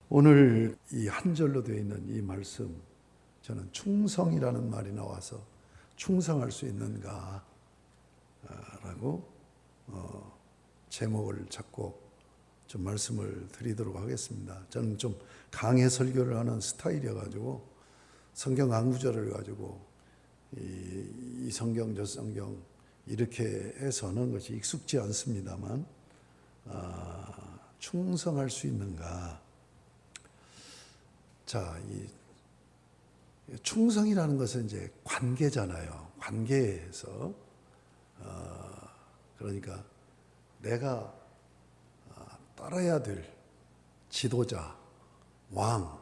오늘 이 한 절로 되어 있는 이 말씀, 저는 충성이라는 말이 나와서 충성할 수 있는가 라고 제목을 잡고 좀 말씀을 드리도록 하겠습니다. 저는 좀 강해 설교를 하는 스타일이어가지고 성경 한 구절을 가지고 이 성경 저 성경 이렇게 해서는 것이 익숙지 않습니다만 충성할 수 있는가. 자, 이 충성이라는 것은 이제 관계잖아요. 관계에서 그러니까 내가 따라야 될 지도자, 왕,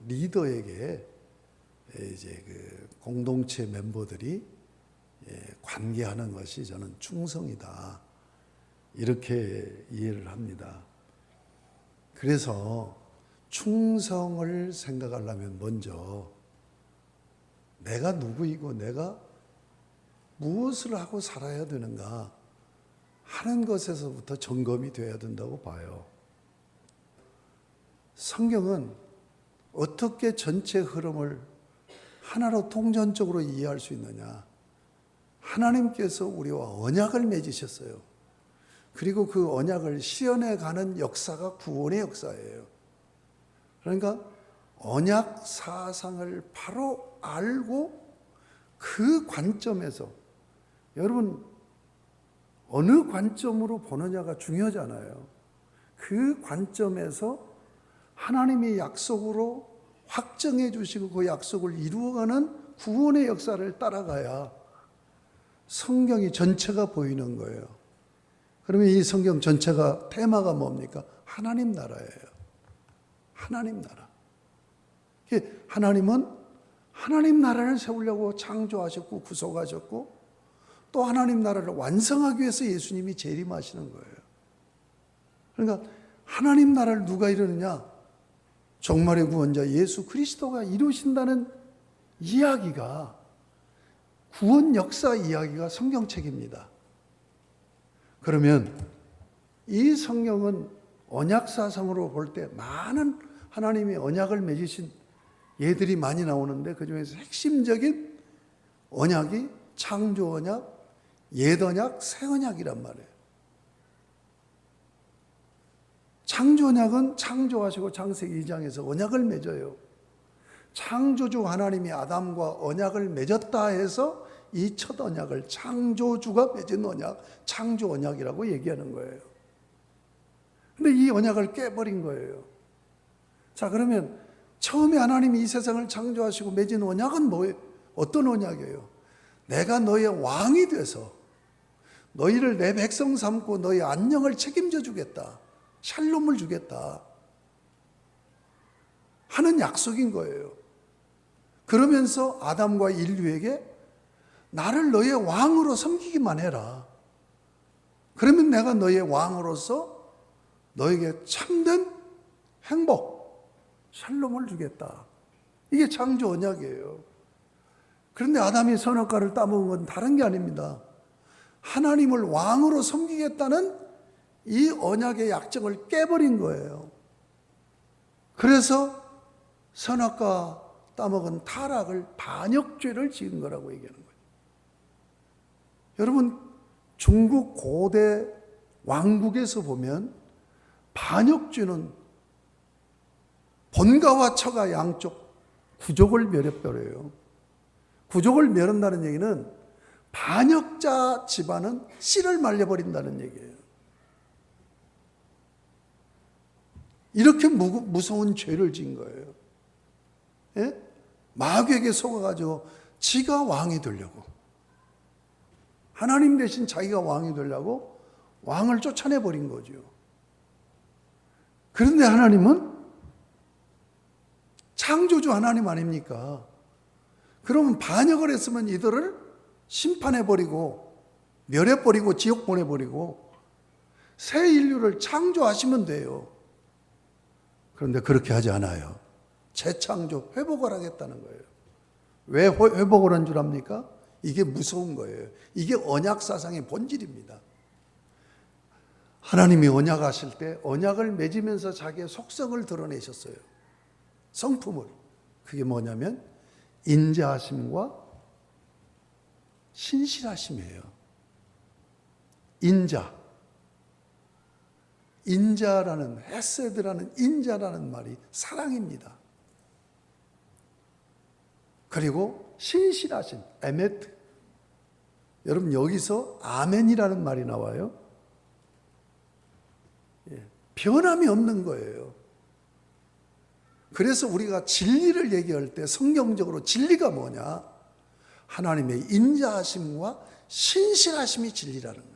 리더에게 이제 그 공동체 멤버들이 관계하는 것이 저는 충성이다. 이렇게 이해를 합니다. 그래서 충성을 생각하려면 먼저 내가 누구이고 내가 무엇을 하고 살아야 되는가 하는 것에서부터 점검이 되어야 된다고 봐요. 성경은 어떻게 전체 흐름을 하나로 통전적으로 이해할 수 있느냐. 하나님께서 우리와 언약을 맺으셨어요. 그리고 그 언약을 실현해 가는 역사가 구원의 역사예요. 그러니까 언약 사상을 바로 알고 그 관점에서, 여러분 어느 관점으로 보느냐가 중요하잖아요. 그 관점에서 하나님의 약속으로 확정해 주시고 그 약속을 이루어가는 구원의 역사를 따라가야 성경이 전체가 보이는 거예요. 그러면 이 성경 전체가 테마가 뭡니까? 하나님 나라예요. 하나님 나라. 하나님은 하나님 나라를 세우려고 창조하셨고 구속하셨고 또 하나님 나라를 완성하기 위해서 예수님이 재림하시는 거예요. 그러니까 하나님 나라를 누가 이루느냐? 종말의 구원자 예수 그리스도가 이루신다는 이야기가, 구원 역사 이야기가 성경책입니다. 그러면 이 성경은 언약사상으로 볼 때 많은 하나님이 언약을 맺으신 예들이 많이 나오는데 그 중에서 핵심적인 언약이 창조 언약, 옛 언약, 새 언약이란 말이에요. 창조 언약은 창조하시고 창세기 2장에서 언약을 맺어요. 창조주 하나님이 아담과 언약을 맺었다 해서 이 첫 언약을 창조주가 맺은 언약, 창조 언약이라고 얘기하는 거예요. 근데 이 언약을 깨버린 거예요. 자, 그러면 처음에 하나님이 이 세상을 창조하시고 맺은 언약은 뭐예요? 어떤 언약이에요? 내가 너의 왕이 돼서 너희를 내 백성 삼고 너희 안녕을 책임져 주겠다. 샬롬을 주겠다 하는 약속인 거예요. 그러면서 아담과 인류에게 나를 너의 왕으로 섬기기만 해라. 그러면 내가 너의 왕으로서 너에게 참된 행복, 샬롬을 주겠다. 이게 창조 언약이에요. 그런데 아담이 선악과를 따먹은 건 다른 게 아닙니다. 하나님을 왕으로 섬기겠다는 이 언약의 약정을 깨버린 거예요. 그래서 선악과 따먹은 타락을, 반역죄를 지은 거라고 얘기하는 거예요. 여러분, 중국 고대 왕국에서 보면 반역죄는 본가와 처가 양쪽 구족을 멸해버려요. 구족을 멸한다는 얘기는 반역자 집안은 씨를 말려버린다는 얘기예요. 이렇게 무서운 죄를 지은 거예요. 예? 마귀에게 속아가지고 지가 왕이 되려고, 하나님 대신 자기가 왕이 되려고 왕을 쫓아내버린 거죠. 그런데 하나님은 창조주 하나님 아닙니까? 그러면 반역을 했으면 이들을 심판해버리고 멸해버리고 지옥 보내버리고 새 인류를 창조하시면 돼요. 그런데 그렇게 하지 않아요. 재창조, 회복을 하겠다는 거예요. 왜 회복을 한 줄 압니까? 이게 무서운 거예요. 이게 언약 사상의 본질입니다. 하나님이 언약하실 때 언약을 맺으면서 자기의 속성을 드러내셨어요. 성품을. 그게 뭐냐면 인자하심과 신실하심이에요. 인자라는, 헤세드라는 인자라는 말이 사랑입니다. 그리고 신실하심, 에메트. 여러분 여기서 아멘이라는 말이 나와요. 변함이 없는 거예요. 그래서 우리가 진리를 얘기할 때 성경적으로 진리가 뭐냐? 하나님의 인자하심과 신실하심이 진리라는 거예요.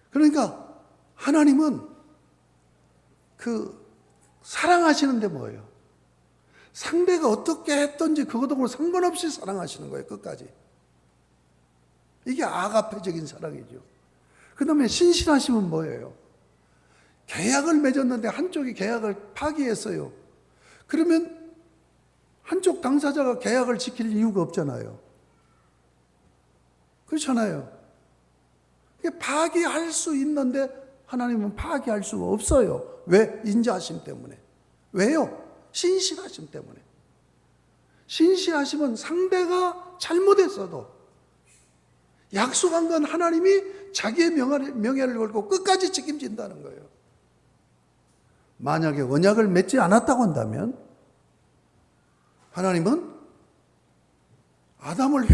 그러니까 하나님은 사랑하시는데 뭐예요? 상대가 어떻게 했든지 그것하고 상관없이 사랑하시는 거예요. 끝까지. 이게 아가페적인 사랑이죠. 그 다음에 신실하심은 뭐예요? 계약을 맺었는데 한쪽이 계약을 파기했어요. 그러면 한쪽 당사자가 계약을 지킬 이유가 없잖아요. 그렇잖아요. 파기할 수 있는데 하나님은 파기할 수가 없어요. 왜? 인자하심 때문에. 왜요? 신실하심 때문에. 신실하심은 상대가 잘못했어도 약속한 건 하나님이 자기의 명예를 걸고 끝까지 책임진다는 거예요. 만약에 언약을 맺지 않았다고 한다면 하나님은 아담을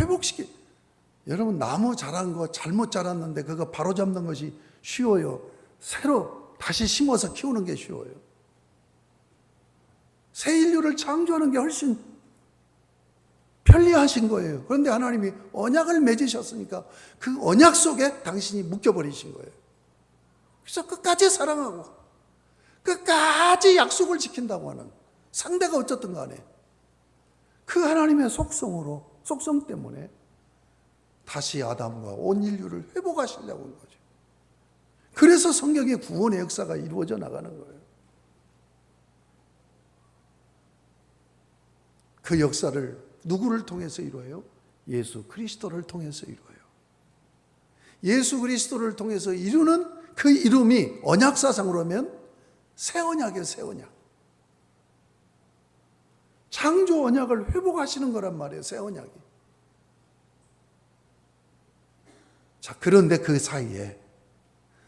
여러분 나무 자란 거 잘못 자랐는데 그거 바로 잡는 것이 쉬워요? 새로 다시 심어서 키우는 게 쉬워요? 새 인류를 창조하는 게 훨씬 편리하신 거예요. 그런데 하나님이 언약을 맺으셨으니까 그 언약 속에 당신이 묶여버리신 거예요. 그래서 끝까지 사랑하고 끝까지 약속을 지킨다고 하는, 상대가 어쨌든 간에 그 하나님의 속성 때문에 다시 아담과 온 인류를 회복하시려고 한 거죠. 그래서 성경의 구원의 역사가 이루어져 나가는 거예요. 그 역사를 누구를 통해서 이루어요? 예수 그리스도를 통해서 이루어요. 예수 그리스도를 통해서 이루는 그 이름이 언약사상으로 하면 새 언약이에요. 새 언약. 창조 언약을 회복하시는 거란 말이에요. 새 언약이. 자, 그런데 그 사이에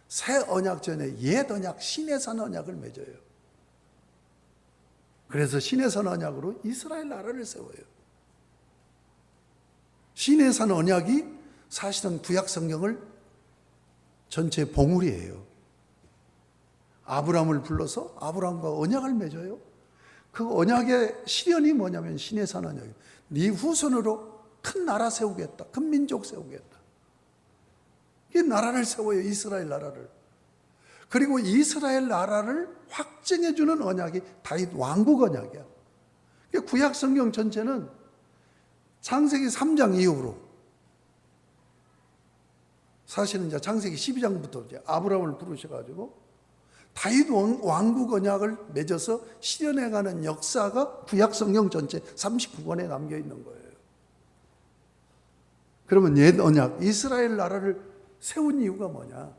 새 언약 전에 옛 언약, 시내산 언약을 맺어요. 그래서 시내산 언약으로 이스라엘 나라를 세워요. 시내산 언약이 사실은 구약 성경을 전체 봉우리예요. 아브라함을 불러서 아브라함과 언약을 맺어요. 그 언약의 실현이 뭐냐면 시내산 언약이에요. 네 후손으로 큰 나라 세우겠다. 큰 민족 세우겠다. 이 나라를 세워요. 이스라엘 나라를. 그리고 이스라엘 나라를 확증해 주는 언약이 다윗 왕국 언약이야. 구약 성경 전체는 창세기 3장 이후로, 사실은 이제 창세기 12장부터 이제 아브라함을 부르셔가지고 다윗 왕국 언약을 맺어서 실현해가는 역사가 구약 성경 전체 39권에 남겨 있는 거예요. 그러면 옛 언약, 이스라엘 나라를 세운 이유가 뭐냐?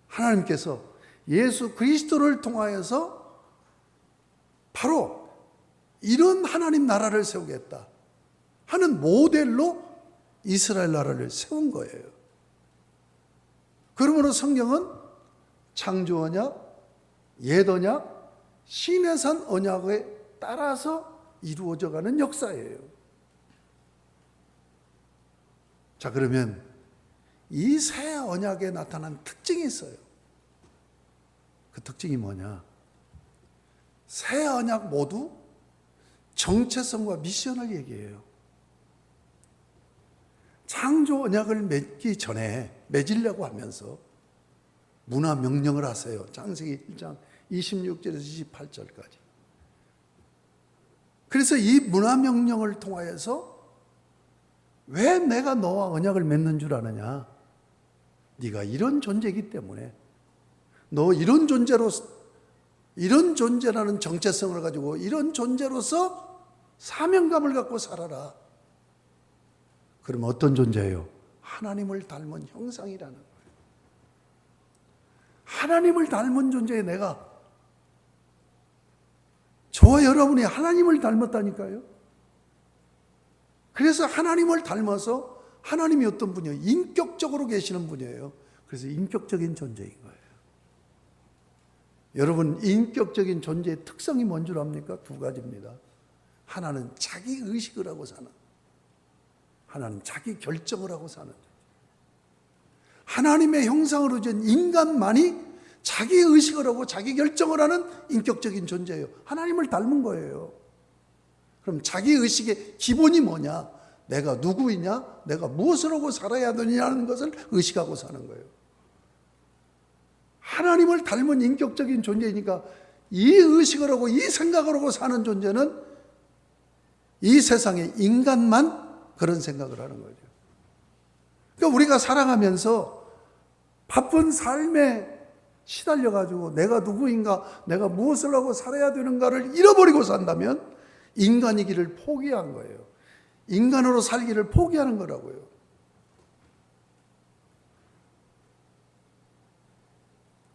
하나님께서 예수 그리스도를 통하여서 바로 이런 하나님 나라를 세우겠다 하는 모델로 이스라엘 나라를 세운 거예요. 그러므로 성경은 창조 언약, 옛 언약, 시내산 언약에 따라서 이루어져 가는 역사예요. 자, 그러면 이 새 언약에 나타난 특징이 있어요. 그 특징이 뭐냐? 새 언약 모두 정체성과 미션을 얘기해요. 창조 언약을 맺기 전에, 맺으려고 하면서 문화 명령을 하세요. 창세기 1장 26절에서 28절까지. 그래서 이 문화 명령을 통하여서 왜 내가 너와 언약을 맺는 줄 아느냐? 네가 이런 존재이기 때문에, 너 이런 존재라는 정체성을 가지고 이런 존재로서 사명감을 갖고 살아라. 그러면 어떤 존재예요? 하나님을 닮은 형상이라는 거예요. 하나님을 닮은 존재의 내가, 저와 여러분이 하나님을 닮았다니까요. 그래서 하나님을 닮아서 하나님이 어떤 분이에요? 인격적으로 계시는 분이에요. 그래서 인격적인 존재인 거예요. 여러분, 인격적인 존재의 특성이 뭔 줄 압니까? 두 가지입니다. 하나는 자기 의식을 하고 사는, 하나는 자기 결정을 하고 사는. 하나님의 형상으로 된 인간만이 자기 의식을 하고 자기 결정을 하는 인격적인 존재예요. 하나님을 닮은 거예요. 그럼 자기 의식의 기본이 뭐냐? 내가 누구이냐? 내가 무엇을 하고 살아야 되냐는 것을 의식하고 사는 거예요. 하나님을 닮은 인격적인 존재이니까 이 의식을 하고 이 생각을 하고 사는 존재는 이 세상의 인간만 그런 생각을 하는 거죠. 그러니까 우리가 살아가면서 바쁜 삶에 시달려가지고 내가 누구인가, 내가 무엇을 하고 살아야 되는가를 잃어버리고 산다면 인간이기를 포기한 거예요. 인간으로 살기를 포기하는 거라고요.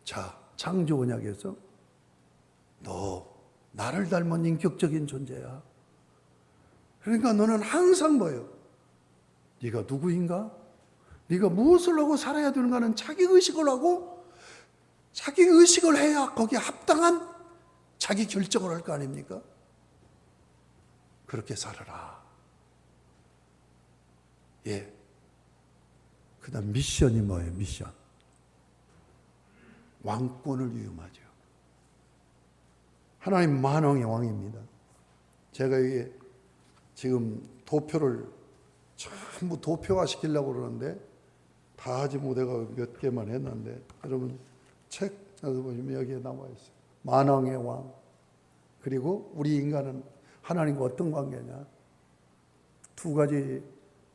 자, 창조 언약에서 너 나를 닮은 인격적인 존재야. 그러니까 너는 항상 뭐예요? 네가 누구인가? 네가 무엇을 하고 살아야 되는가는 자기 의식을 하고 자기 의식을 해야 거기에 합당한 자기 결정을 할 거 아닙니까? 그렇게 살아라. 예. 그 다음 미션이 뭐예요? 미션. 왕권을 위임하죠. 하나님 만왕의 왕입니다. 제가 이게 지금 도표를 전부 도표화 시키려고 그러는데 다 하지 못해가 몇 개만 했는데, 여러분 책 보시면 여기에 나와 있어요. 만왕의 왕. 그리고 우리 인간은 하나님과 어떤 관계냐? 두 가지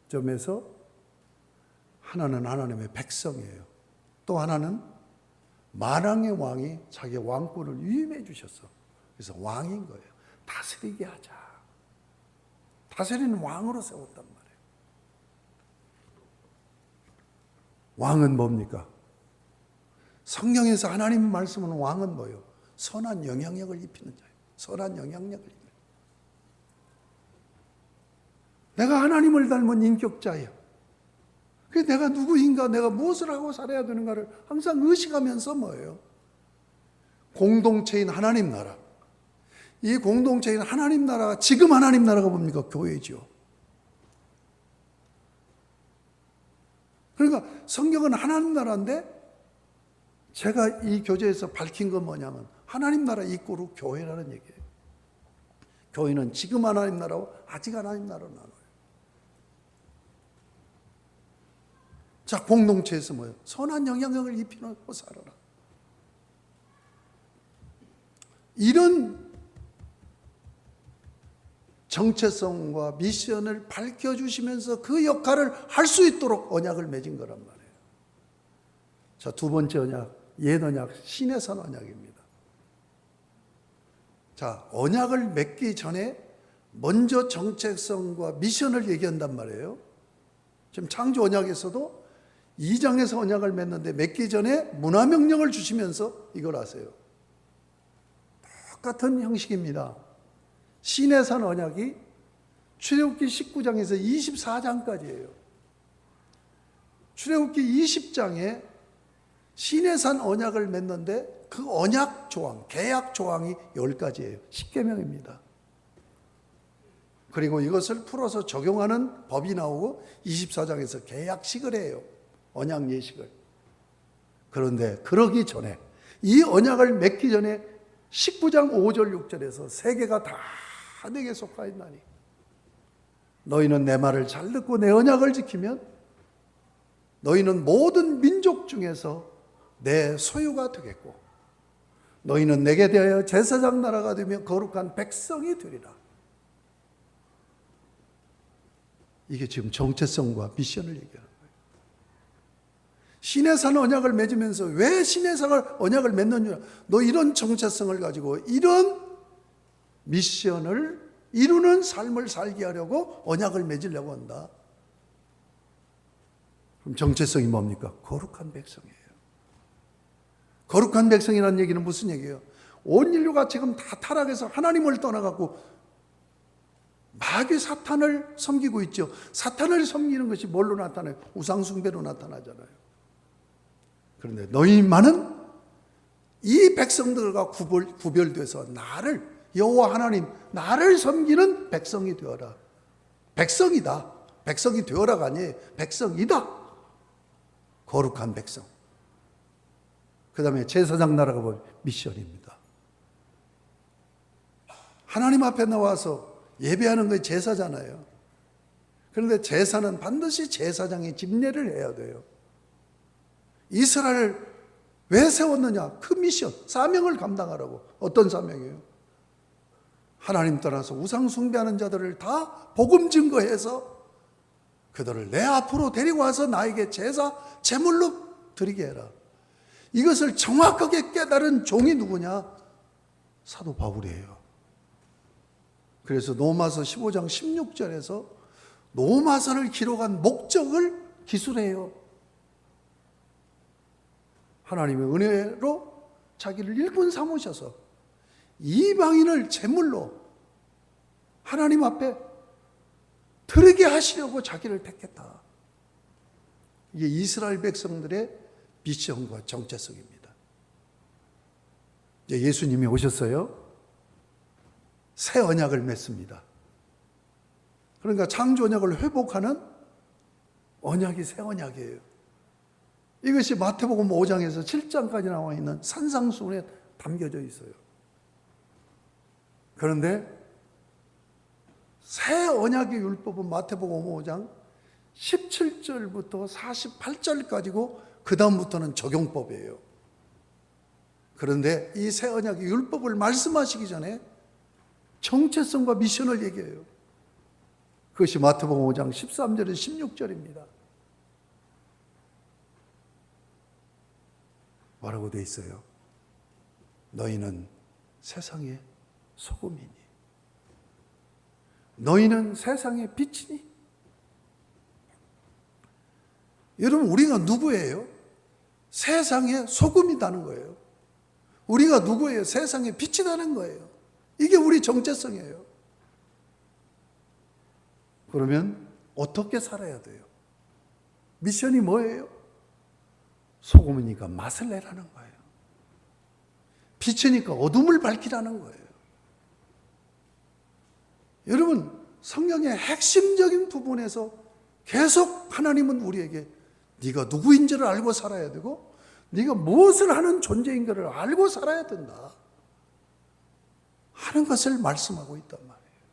점에서 하나는 하나님의 백성이에요. 또 하나는 만왕의 왕이 자기 왕권을 위임해 주셨어. 그래서 왕인 거예요. 다스리게 하자. 다스리는 왕으로 세웠단 말이에요. 왕은 뭡니까? 성경에서 하나님 말씀은 왕은 뭐예요? 선한 영향력을 입히는 자예요. 선한 영향력을 입히는. 내가 하나님을 닮은 인격자예요. 그래서 내가 누구인가, 내가 무엇을 하고 살아야 되는가를 항상 의식하면서 뭐예요? 공동체인 하나님 나라. 이 공동체인 하나님 나라가, 지금 하나님 나라가 뭡니까? 교회죠. 그러니까 성경은 하나님 나라인데 제가 이 교재에서 밝힌 건 뭐냐면 하나님 나라 이꼬르 교회라는 얘기예요. 교회는 지금 하나님 나라와 아직 하나님 나라로 나눠요. 자, 공동체에서 뭐예요? 선한 영향력을 입히고 살아라. 이런 정체성과 미션을 밝혀주시면서 그 역할을 할 수 있도록 언약을 맺은 거란 말이에요. 자, 두 번째 언약, 옛 언약, 시내산 언약입니다. 자, 언약을 맺기 전에 먼저 정체성과 미션을 얘기한단 말이에요. 지금 창조 언약에서도 2장에서 언약을 맺는데 맺기 전에 문화명령을 주시면서 이걸 하세요. 똑같은 형식입니다. 시내산 언약이 출애굽기 19장에서 24장까지예요. 출애굽기 20장에 시내산 언약을 맺는데 그 언약 조항, 계약 조항이 10가지예요. 10계명입니다. 그리고 이것을 풀어서 적용하는 법이 나오고 24장에서 계약식을 해요. 언약 예식을. 그런데 그러기 전에, 이 언약을 맺기 전에 19장 5절 6절에서 세 개가 다 내게 속하였나니 너희는 내 말을 잘 듣고 내 언약을 지키면 너희는 모든 민족 중에서 내 소유가 되겠고 너희는 내게 대하여 제사장 나라가 되며 거룩한 백성이 되리라. 이게 지금 정체성과 미션을 얘기하는 거예요. 시내산 언약을 맺으면서 왜 시내산 언약을 맺느냐? 너 이런 정체성을 가지고 이런 미션을 이루는 삶을 살게 하려고 언약을 맺으려고 한다. 그럼 정체성이 뭡니까? 거룩한 백성이에요. 거룩한 백성이라는 얘기는 무슨 얘기예요? 온 인류가 지금 다 타락해서 하나님을 떠나갖고 마귀 사탄을 섬기고 있죠. 사탄을 섬기는 것이 뭘로 나타나요? 우상숭배로 나타나잖아요. 그런데 너희만은 이 백성들과 구별돼서 나를, 여호와 하나님, 나를 섬기는 백성이 되어라. 백성이다. 백성이 되어라가 아니에요. 백성이다. 거룩한 백성. 그 다음에 제사장 나라가 뭐 미션입니다. 하나님 앞에 나와서 예배하는 게 제사잖아요. 그런데 제사는 반드시 제사장이 집례를 해야 돼요. 이스라엘을 왜 세웠느냐? 그 미션, 사명을 감당하라고. 어떤 사명이에요? 하나님 떠나서 우상 숭배하는 자들을 다 복음 증거해서 그들을 내 앞으로 데리고 와서 나에게 제사, 제물로 드리게 해라. 이것을 정확하게 깨달은 종이 누구냐? 사도 바울이에요. 그래서 로마서 15장 16절에서 로마서를 기록한 목적을 기술해요. 하나님의 은혜로 자기를 일꾼 삼으셔서 이방인을 제물로 하나님 앞에 드리게 하시려고 자기를 택했다. 이게 이스라엘 백성들의 미션과 정체성입니다. 이제 예수님이 오셨어요. 새 언약을 맺습니다. 그러니까 창조 언약을 회복하는 언약이 새 언약이에요. 이것이 마태복음 5장에서 7장까지 나와 있는 산상수훈에 담겨져 있어요. 그런데 새 언약의 율법은 마태복음 5장 17절부터 48절까지고 그 다음부터는 적용법이에요. 그런데 이 새 언약의 율법을 말씀하시기 전에 정체성과 미션을 얘기해요. 그것이 마태복음 5장 13절에서 16절입니다. 뭐라고 되어 있어요? 너희는 세상의 소금이니 너희는 세상의 빛이니. 여러분, 우리가 누구예요? 세상의 소금이라는 거예요. 우리가 누구예요? 세상의 빛이라는 거예요. 이게 우리 정체성이에요. 그러면 어떻게 살아야 돼요? 미션이 뭐예요? 소금이니까 맛을 내라는 거예요. 빛이니까 어둠을 밝히라는 거예요. 여러분, 성경의 핵심적인 부분에서 계속 하나님은 우리에게 네가 누구인지를 알고 살아야 되고 네가 무엇을 하는 존재인가를 알고 살아야 된다 하는 것을 말씀하고 있단 말이에요.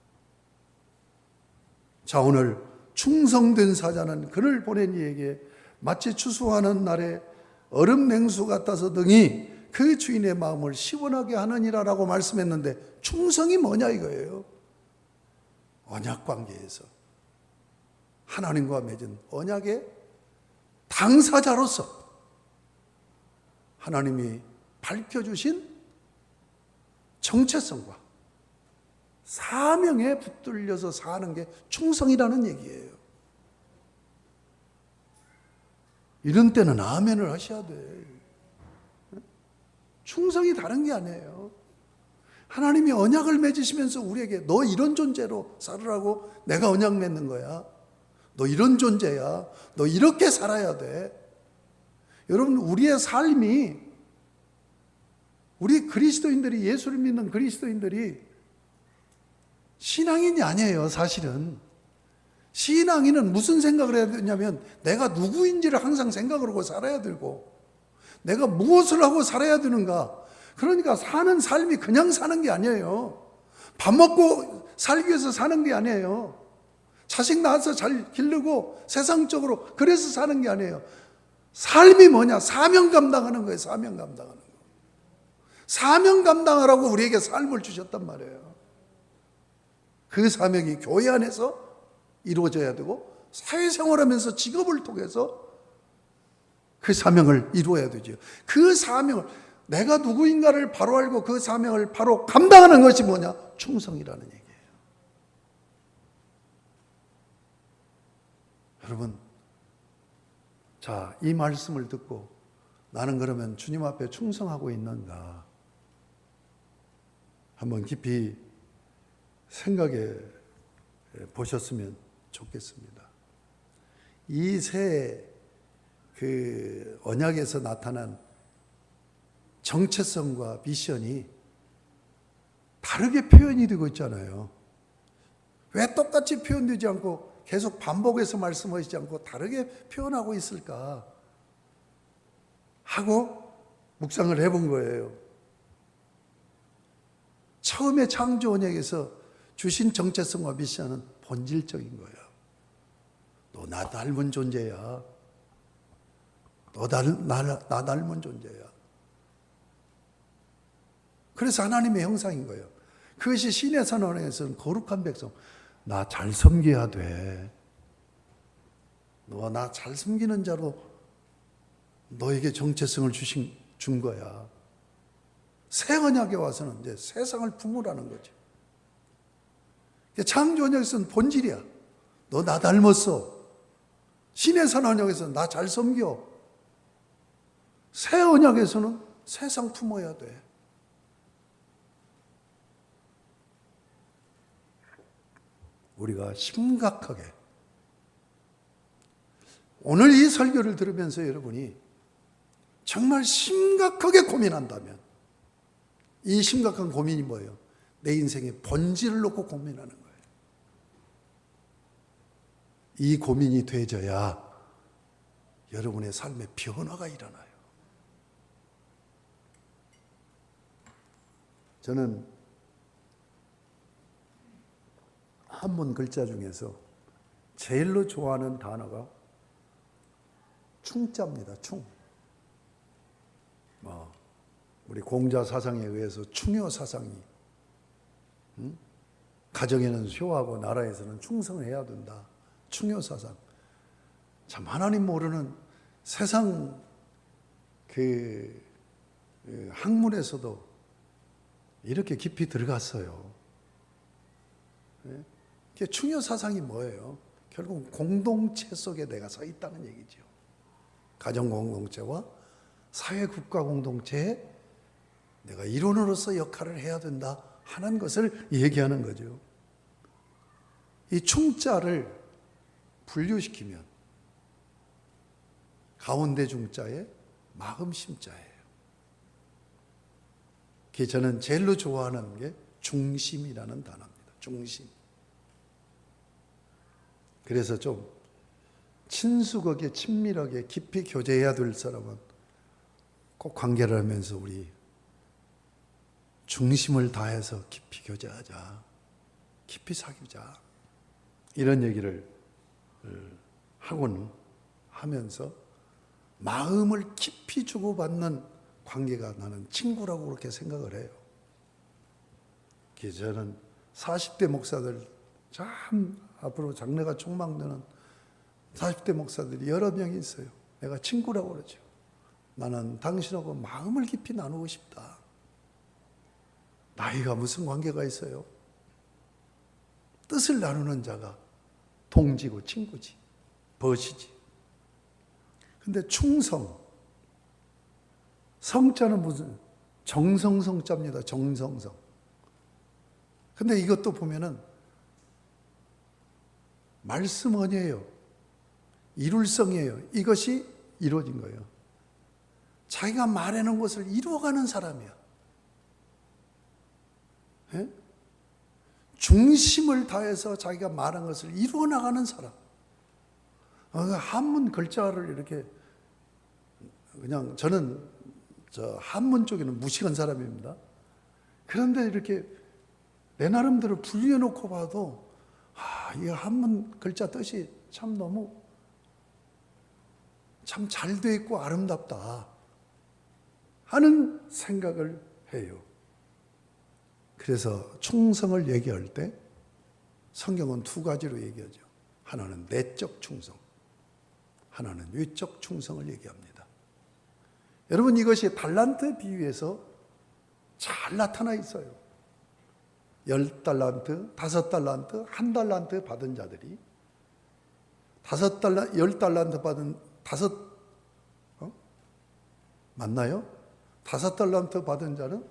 자, 오늘 충성된 사자는 그를 보낸 이에게 마치 추수하는 날에 얼음 냉수 같아서 등이 그 주인의 마음을 시원하게 하느니라라고 말씀했는데 충성이 뭐냐 이거예요. 언약 관계에서 하나님과 맺은 언약의 당사자로서 하나님이 밝혀주신 정체성과 사명에 붙들려서 사는 게 충성이라는 얘기예요. 이런 때는 아멘을 하셔야 돼. 충성이 다른 게 아니에요. 하나님이 언약을 맺으시면서 우리에게 너 이런 존재로 살으라고 내가 언약 맺는 거야. 너 이런 존재야. 너 이렇게 살아야 돼. 여러분, 우리의 삶이, 우리 그리스도인들이, 예수를 믿는 그리스도인들이 신앙인이 아니에요, 사실은. 신앙인은 무슨 생각을 해야 되냐면 내가 누구인지를 항상 생각을 하고 살아야 되고 내가 무엇을 하고 살아야 되는가. 그러니까 사는 삶이 그냥 사는 게 아니에요. 밥 먹고 살기 위해서 사는 게 아니에요. 자식 낳아서 잘 기르고 세상적으로 그래서 사는 게 아니에요. 삶이 뭐냐? 사명 감당하는 거예요. 사명 감당하는 거. 사명 감당하라고 우리에게 삶을 주셨단 말이에요. 그 사명이 교회 안에서 이루어져야 되고 사회생활하면서 직업을 통해서 그 사명을 이루어야 되죠. 그 사명을, 내가 누구인가를 바로 알고 그 사명을 바로 감당하는 것이 뭐냐? 충성이라는 얘기예요. 여러분, 자, 이 말씀을 듣고 나는 그러면 주님 앞에 충성하고 있는가? 한번 깊이 생각해 보셨으면 좋겠습니다. 이 새 그 언약에서 나타난 정체성과 미션이 다르게 표현이 되고 있잖아요. 왜 똑같이 표현되지 않고 계속 반복해서 말씀하시지 않고 다르게 표현하고 있을까 하고 묵상을 해본 거예요. 처음에 창조 언약에서 주신 정체성과 미션은 본질적인 거예요. 너 나 닮은 존재야. 너 나 닮은 존재야. 그래서 하나님의 형상인 거예요. 그것이 신의 선언에서는 거룩한 백성. 나 잘 섬겨야 돼. 너 나 잘 섬기는 자로 너에게 정체성을 준 거야. 새 언약에 와서는 이제 세상을 품으라는 거죠. 창조 언약에서는 본질이야. 너 나 닮았어. 신의 선언약에서는 나 잘 섬겨. 새 언약에서는 세상 품어야 돼. 우리가 심각하게 오늘 이 설교를 들으면서 여러분이 정말 심각하게 고민한다면 이 심각한 고민이 뭐예요? 내 인생의 본질을 놓고 고민하는 거예요. 이 고민이 되져야 여러분의 삶에 변화가 일어나요. 저는 한문 글자 중에서 제일로 좋아하는 단어가 충자입니다. 충. 우리 공자 사상에 의해서 충효 사상이 가정에는 효하고 나라에서는 충성을 해야 된다. 충효 사상. 참 하나님 모르는 세상 그 학문에서도 이렇게 깊이 들어갔어요. 충효 사상이 뭐예요? 결국 공동체 속에 내가 서 있다는 얘기죠. 가정 공동체와 사회 국가 공동체에 내가 일원으로서 역할을 해야 된다 하는 것을 얘기하는 거죠. 이 충자를 분류시키면 가운데 중자에 마음 심자예요. 저는 제일로 좋아하는 게 중심이라는 단어입니다. 중심. 그래서 좀 친숙하게 친밀하게 깊이 교제해야 될 사람은 꼭 관계를 하면서 우리 중심을 다해서 깊이 교제하자. 깊이 사귀자. 이런 얘기를 하고는 하면서 마음을 깊이 주고받는 관계가 나는 친구라고 그렇게 생각을 해요. 그래서 저는 40대 목사들 참 앞으로 장래가 촉망되는 40대 목사들이 여러 명이 있어요. 내가 친구라고 그러죠. 나는 당신하고 마음을 깊이 나누고 싶다. 나이가 무슨 관계가 있어요? 뜻을 나누는 자가 동지고 친구지, 벗이지. 근데 충성, 성자는 무슨 정성성자입니다. 정성성. 근데 이것도 보면은 말씀 아니에요. 이룰성이에요. 이것이 이루어진 거예요. 자기가 말해놓은 것을 이루어가는 사람이야. 예? 중심을 다해서 자기가 말한 것을 이루어 나가는 사람. 한문 글자를 이렇게 그냥 저는 저 한문 쪽에는 무식한 사람입니다. 그런데 이렇게 내 나름대로 분류해 놓고 봐도 이 한문 글자 뜻이 참 너무 참 잘 돼 있고 아름답다 하는 생각을 해요. 그래서 충성을 얘기할 때 성경은 두 가지로 얘기하죠. 하나는 내적 충성, 하나는 외적 충성을 얘기합니다. 여러분 이것이 달란트 비유에서 잘 나타나 있어요. 10달란트, 5달란트, 1달란트 받은 자들이 10달란트 받은 맞나요? 5달란트 받은 자는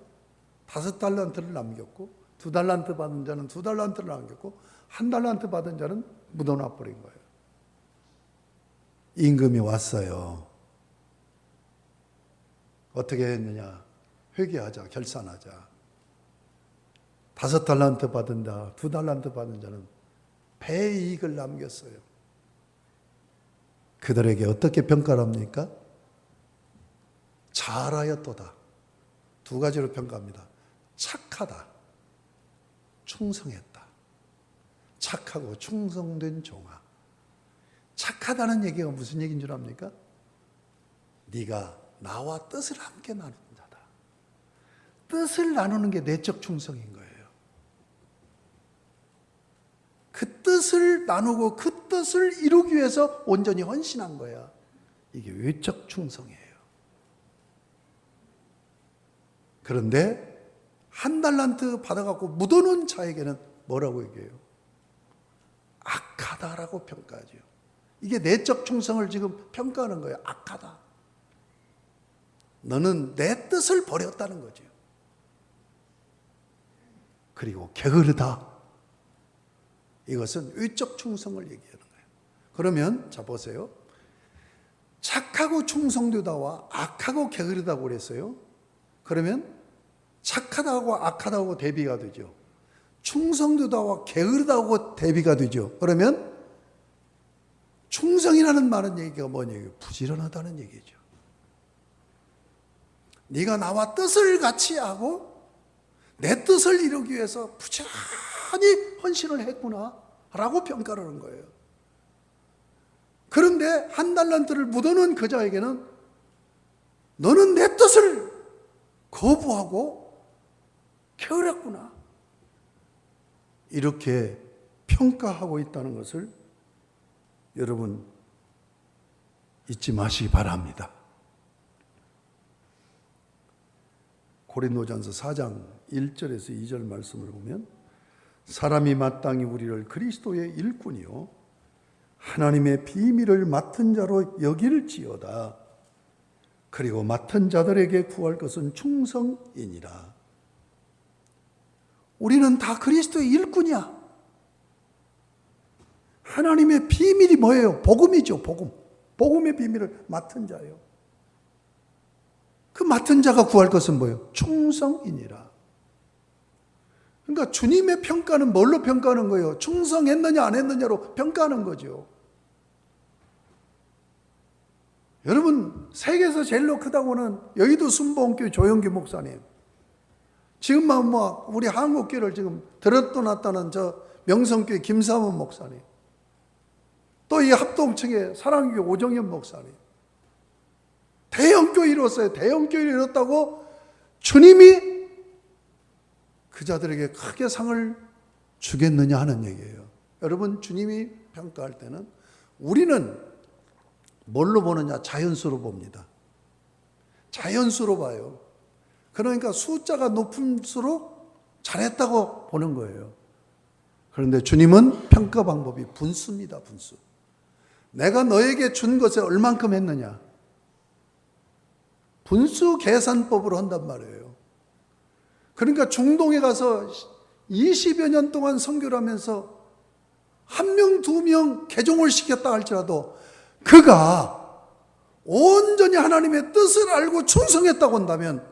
5달란트를 남겼고 2달란트 받은 자는 2달란트를 남겼고 1달란트 받은 자는 묻어놔 버린 거예요. 임금이 왔어요. 어떻게 했느냐? 회개하자, 결산하자. 5달란트 받은 자, 2달란트 받은 자는 배의 이익을 남겼어요. 그들에게 어떻게 평가를 합니까? 잘하였도다. 2가지로 평가합니다. 착하다, 충성했다. 착하고 충성된 종아. 착하다는 얘기가 무슨 얘기인 줄 압니까? 네가 나와 뜻을 함께 나누는 자다. 뜻을 나누는 게 내적 충성인 거예요. 그 뜻을 나누고 그 뜻을 이루기 위해서 온전히 헌신한 거야. 이게 외적 충성이에요. 그런데 1달란트 받아갖고 묻어놓은 자에게는 뭐라고 얘기해요? 악하다라고 평가하죠. 이게 내적 충성을 지금 평가하는 거예요. 악하다. 너는 내 뜻을 버렸다는 거죠. 그리고 게으르다. 이것은 외적 충성을 얘기하는 거예요. 그러면 자 보세요. 착하고 충성되다와 악하고 게으르다고 그랬어요. 그러면 착하다고 악하다고 대비가 되죠. 충성되다와 게으르다고 대비가 되죠. 그러면 충성이라는 말은 얘기가 뭐냐고요? 부지런하다는 얘기죠. 네가 나와 뜻을 같이 하고 내 뜻을 이루기 위해서 부지런히 헌신을 했구나 라고 평가를 하는 거예요. 그런데 1달란트를 묻어놓은 그 자에게는 너는 내 뜻을 거부하고 게으르구나 이렇게 평가하고 있다는 것을 여러분 잊지 마시기 바랍니다. 고린도전서 4장 1절에서 2절 말씀을 보면 사람이 마땅히 우리를 그리스도의 일꾼이요 하나님의 비밀을 맡은 자로 여길지어다. 그리고 맡은 자들에게 구할 것은 충성이니라. 우리는 다 그리스도의 일꾼이야. 하나님의 비밀이 뭐예요? 복음이죠, 복음. 복음의 비밀을 맡은 자예요. 그 맡은 자가 구할 것은 뭐예요? 충성이니라. 그러니까 주님의 평가는 뭘로 평가하는 거예요? 충성했느냐 안 했느냐로 평가하는 거죠. 여러분 세계에서 제일로 크다고는 여의도 순복음교회 조영기 목사님, 지금만 뭐 우리 한국교회를 지금 들었다 놨다는 저 명성교회 김삼원 목사님, 또 이 합동층의 사랑교회 오정현 목사님, 대형교회 이뤘어요. 대형교회를 이뤘다고 주님이 그 자들에게 크게 상을 주겠느냐 하는 얘기예요. 여러분 주님이 평가할 때는 우리는 뭘로 보느냐? 자연수로 봅니다. 자연수로 봐요. 그러니까 숫자가 높을수록 잘했다고 보는 거예요. 그런데 주님은 평가 방법이 분수입니다. 분수. 내가 너에게 준 것에 얼만큼 했느냐? 분수 계산법으로 한단 말이에요. 그러니까 중동에 가서 20여 년 동안 선교를 하면서 1명, 2명 개종을 시켰다 할지라도 그가 온전히 하나님의 뜻을 알고 충성했다고 한다면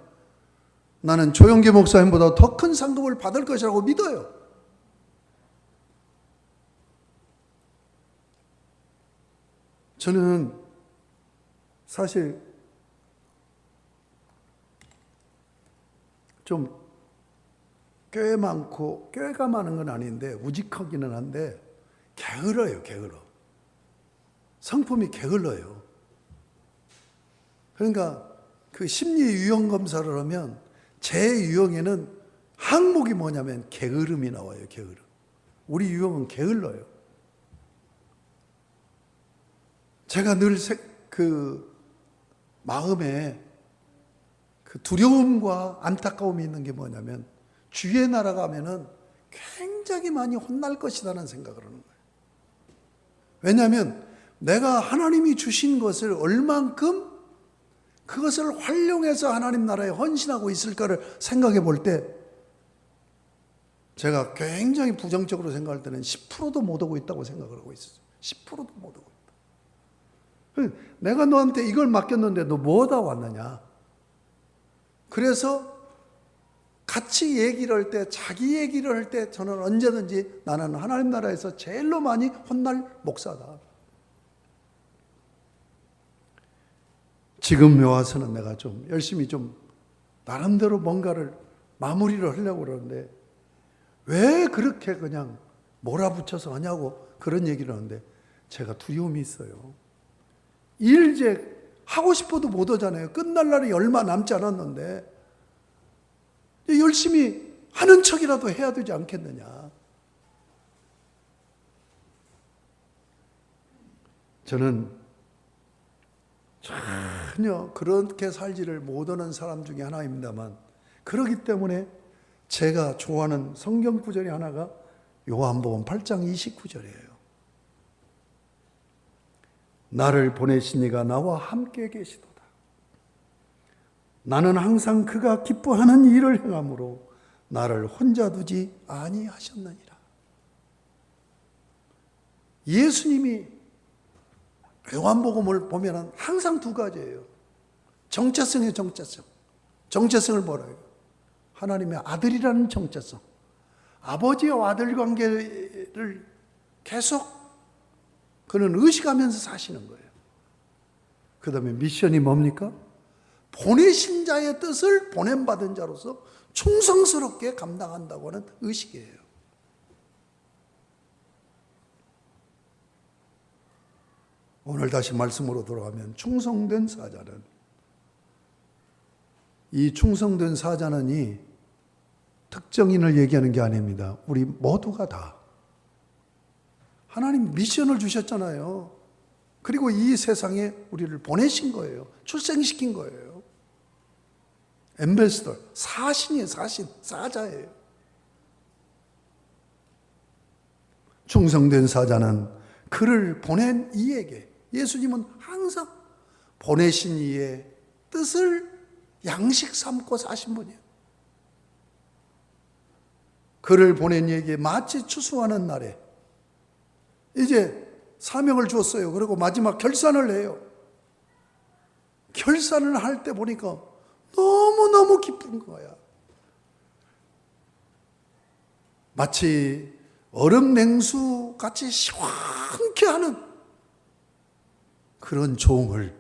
나는 조영기 목사님보다 더 큰 상급을 받을 것이라고 믿어요. 저는 사실 좀 꽤 많고, 꽤가 많은 건 아닌데 우직하기는 한데 게을러요. 게을러. 성품이 게을러요. 그러니까 그 심리 유형 검사를 하면 제 유형에는 항목이 뭐냐면 게으름이 나와요. 게으름. 우리 유형은 게을러요. 제가 늘 그 마음에 그 두려움과 안타까움이 있는 게 뭐냐면 주의 나라 가면은 굉장히 많이 혼날 것이라는 생각을 하는 거예요. 왜냐하면 내가 하나님이 주신 것을 얼만큼 그것을 활용해서 하나님 나라에 헌신하고 있을까를 생각해 볼 때 제가 굉장히 부정적으로 생각할 때는 10%도 못 오고 있다고 생각을 하고 있었어요. 10%도 못 오고 있다. 내가 너한테 이걸 맡겼는데 너 뭐다 왔느냐. 그래서 같이 얘기를 할 때, 자기 얘기를 할 때 저는 언제든지 나는 하나님 나라에서 제일로 많이 혼날 목사다. 지금 와서는 내가 좀 열심히 좀 나름대로 뭔가를 마무리를 하려고 그러는데 왜 그렇게 그냥 몰아붙여서 하냐고 그런 얘기를 하는데 제가 두려움이 있어요. 일 이제 하고 싶어도 못 하잖아요. 끝날 날이 얼마 남지 않았는데 열심히 하는 척이라도 해야 되지 않겠느냐. 저는 전혀 그렇게 살지를 못하는 사람 중에 하나입니다만 그렇기 때문에 제가 좋아하는 성경 구절이 하나가 요한복음 8장 29절이에요. 나를 보내신 이가 나와 함께 계시도다. 나는 항상 그가 기뻐하는 일을 행함으로 나를 혼자 두지 아니하셨느니라. 예수님이 요한복음을 보면 항상 두 가지예요. 정체성이에요, 정체성. 정체성을 뭐라고요? 하나님의 아들이라는 정체성. 아버지와 아들 관계를 계속 그는 의식하면서 사시는 거예요. 그 다음에 미션이 뭡니까? 보내신 자의 뜻을 보냄받은 자로서 충성스럽게 감당한다고 하는 의식이에요. 오늘 다시 말씀으로 돌아가면 충성된 사자는 이 충성된 사자는 이 특정인을 얘기하는 게 아닙니다. 우리 모두가 다 하나님 미션을 주셨잖아요. 그리고 이 세상에 우리를 보내신 거예요. 출생시킨 거예요. 엠베스더, 사신이에요. 사신, 사자예요. 충성된 사자는 그를 보낸 이에게 예수님은 항상 보내신 이의 뜻을 양식 삼고 사신 분이에요. 그를 보낸 이에게 마치 추수하는 날에 이제 사명을 주었어요. 그리고 마지막 결산을 해요. 결산을 할 때 보니까 너무너무 기쁜 거야. 마치 얼음 냉수 같이 시원케 하는 그런 종을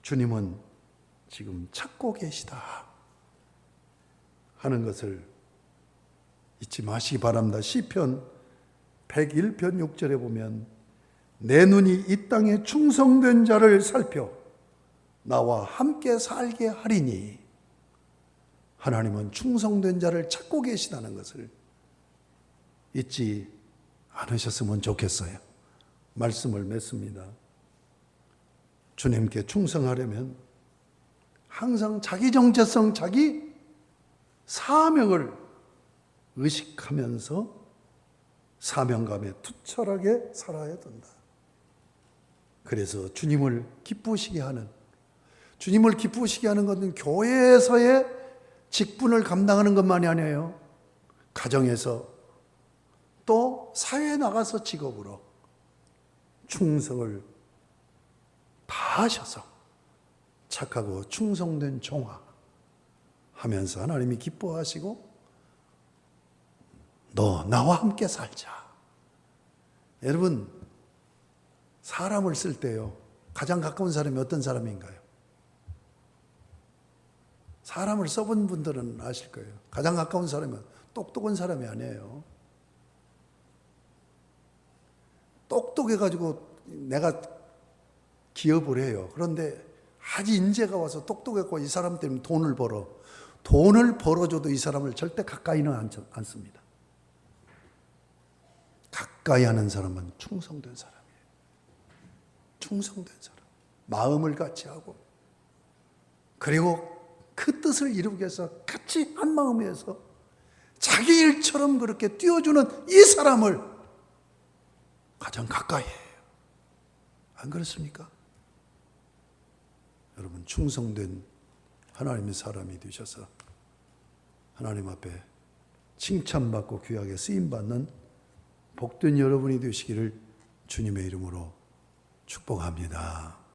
주님은 지금 찾고 계시다 하는 것을 잊지 마시기 바랍니다. 시편 101편 6절에 보면 내 눈이 이 땅에 충성된 자를 살펴 나와 함께 살게 하리니 하나님은 충성된 자를 찾고 계시다는 것을 잊지 않으셨으면 좋겠어요. 말씀을 맺습니다. 주님께 충성하려면 항상 자기 정체성, 자기 사명을 의식하면서 사명감에 투철하게 살아야 된다. 그래서 주님을 기쁘시게 하는 것은 교회에서의 직분을 감당하는 것만이 아니에요. 가정에서 또 사회에 나가서 직업으로 충성을 다하셔서 착하고 충성된 종아 하면서 하나님이 기뻐하시고 너 나와 함께 살자. 여러분 사람을 쓸 때요 가장 가까운 사람이 어떤 사람인가요? 사람을 써본 분들은 아실 거예요. 가장 가까운 사람은 똑똑한 사람이 아니에요. 똑똑해가지고 내가 기업을 해요. 그런데 아주 인재가 와서 똑똑했고 이 사람 때문에 돈을 벌어줘도 이 사람을 절대 가까이는 않습니다. 가까이 하는 사람은 충성된 사람이에요. 충성된 사람. 마음을 같이 하고 그리고 그 뜻을 이루기 위해서 같이 한 마음에서 자기 일처럼 그렇게 띄워주는 이 사람을 가장 가까이 해요. 안 그렇습니까? 여러분 충성된 하나님의 사람이 되셔서 하나님 앞에 칭찬받고 귀하게 쓰임받는 복된 여러분이 되시기를 주님의 이름으로 축복합니다.